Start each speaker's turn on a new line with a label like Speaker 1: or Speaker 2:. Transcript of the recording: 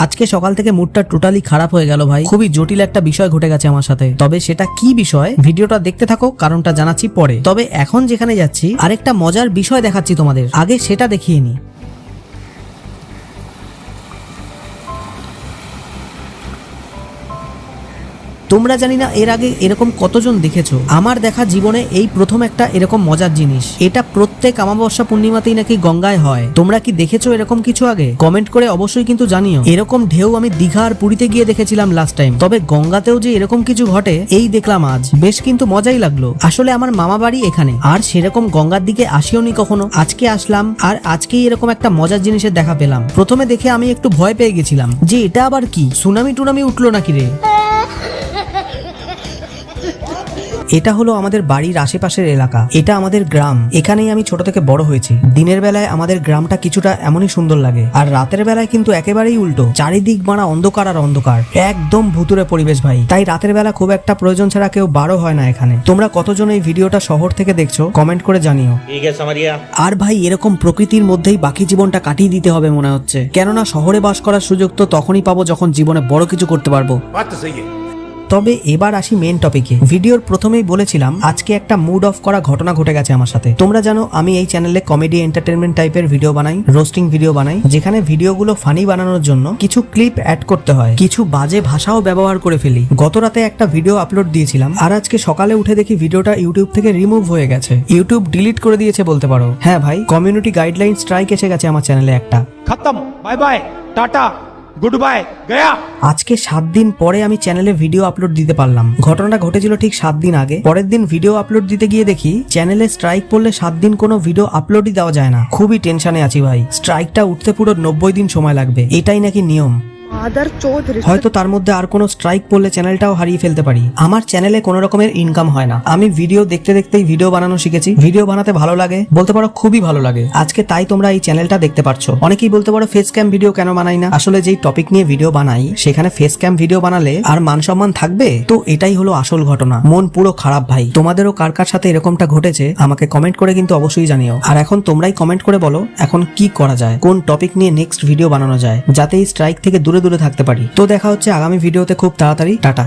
Speaker 1: আজকে সকাল থেকে মুডটা টোটালি খারাপ হয়ে গেল ভাই। খুবই জটিল একটা বিষয় ঘটে গেছে আমার সাথে। তবে সেটা কি বিষয় ভিডিওটা দেখতে থাকো, কারণটা জানাচ্ছি পরে। তবে এখন যেখানে যাচ্ছি আরেকটা মজার বিষয় দেখাচ্ছি তোমাদের, আগে সেটা দেখিয়ে নি। তোমরা জানি না এর আগে এরকম কতজন দেখেছো, আমার দেখা জীবনে এই প্রথম একটা এরকম মজার জিনিস। এটা প্রত্যেক অমাবস্যা পূর্ণিমাতেই নাকি গঙ্গায় হয়। তোমরা কি দেখেছো এরকম কিছু আগে? কমেন্ট করে অবশ্যই কিন্তু জানিও। এরকম ঢেউ আমি দীঘা আর পুরীতে গিয়ে দেখেছিলাম লাস্ট টাইম, তবে গঙ্গাতেও যে এরকম কিছু ঘটে এই দেখলাম আজ। বেশ কিন্তু মজাই লাগলো। আসলে আমার মামা বাড়ি এখানে, আর সেরকম গঙ্গার দিকে আসিও নি কখনো। আজকে আসলাম, আর আজকেই এরকম একটা মজার জিনিসের দেখা পেলাম। প্রথমে দেখে আমি একটু ভয় পেয়ে গেছিলাম যে এটা আবার কি, সুনামি টুনামি উঠলো নাকি রে। এটা হলো আমাদের বাড়ির আশেপাশের এলাকা, এটা আমাদের গ্রাম। এখানেই আমি ছোট থেকে বড় হয়েছি। দিনের বেলায় আমাদের গ্রামটা কিছুটা এমনই সুন্দর লাগে, আর রাতের বেলায় কিন্তু একেবারেই উল্টো। চারিদিক মারা অন্ধকার আর অন্ধকার, একদম ভুতুরে পরিবেশ ভাই। তাই রাতের বেলা খুব একটা প্রয়োজন ছাড়া কেউ বারো হয় না এখানে। তোমরা কতজন এই ভিডিওটা শহর থেকে দেখছো কমেন্ট করে জানিও। আর ভাই এরকম প্রকৃতির মধ্যেই বাকি জীবনটা কাটিয়ে দিতে হবে মনে হচ্ছে, কেননা শহরে বাস করার সুযোগ তো তখনই পাবো যখন জীবনে বড় কিছু করতে পারবো। তবে এবার আসি মেন টপিকে। ভিডিওর প্রথমেই বলেছিলাম আজকে একটা মুড অফ করা ঘটনা ঘটে গেছে আমার সাথে। তোমরা জানো আমি এই চ্যানেলে কমেডি এন্টারটেনমেন্ট টাইপের ভিডিও বানাই, রোস্টিং ভিডিও বানাই, যেখানে ভিডিওগুলো ফানি বানানোর জন্য কিছু ক্লিপ অ্যাড করতে হয়, কিছু বাজে ভাষাও ব্যবহার করে ফেলি। গত রাতে একটা ভিডিও আপলোড দিয়েছিলাম, আর আজকে সকালে উঠে দেখি ভিডিওটা ইউটিউব থেকে রিমুভ হয়ে গেছে। ইউটিউব ডিলিট করে দিয়েছে বলতে পারো। হ্যাঁ ভাই, কমিউনিটি গাইডলাইন স্ট্রাইক এসে গেছে আমার চ্যানেলে একটা।
Speaker 2: খতম, bye bye, tata, good bye, Gaya.
Speaker 1: আজকে 7 দিন পরে আমি চ্যানেলে ভিডিও আপলোড দিতে পারলাম। ঘটনাটা ঘটেছিল ঠিক 7 দিন আগে। পরের দিন ভিডিও আপলোড দিতে গিয়ে দেখি চ্যানেলে স্ট্রাইক পড়লে 7 দিন কোনো ভিডিও আপলোডই দেওয়া যায় না। খুবই টেনশনে আছি ভাই। স্ট্রাইকটা উঠতে পুরো 90 দিন সময় লাগবে, এটাই নাকি নিয়ম। হয়তো তার মধ্যে আর কোনো স্ট্রাইক পড়লে চ্যানেলটাও হারিয়ে ফেলতে পারি। আমার চ্যানেলে কোনো রকমের ইনকাম হয় না। আমি ভিডিও দেখতে দেখতেই ভিডিও বানানো শিখেছি। ভিডিও বানাতে ভালো লাগে, বলতে পারো খুবই ভালো লাগে। আজকে তাই তোমরা এই চ্যানেলটা দেখতে পারছো। অনেকেই বলতে পারো ফেস ক্যাম ভিডিও কেন বানাই না। আসলে যেই টপিক নিয়ে ভিডিও বানাই সেখানে ফেস ক্যাম ভিডিও বানালে আর মান সম্মান থাকবে? তো এটাই হলো আসল ঘটনা। মন পুরো খারাপ ভাই। তোমাদেরও কার কার সাথে এরকমটা ঘটেছে আমাকে কমেন্ট করে কিন্তু অবশ্যই জানিও। আর এখন তোমরাই কমেন্ট করে বলো এখন কি করা যায়, কোন টপিক নিয়ে নেক্সট ভিডিও বানানো যায়, যাতে এই স্ট্রাইক থেকে দূরে দূরে থাকতে পারি। তো দেখা হচ্ছে আগামী ভিডিওতে খুব তাড়াতাড়ি। টাটা।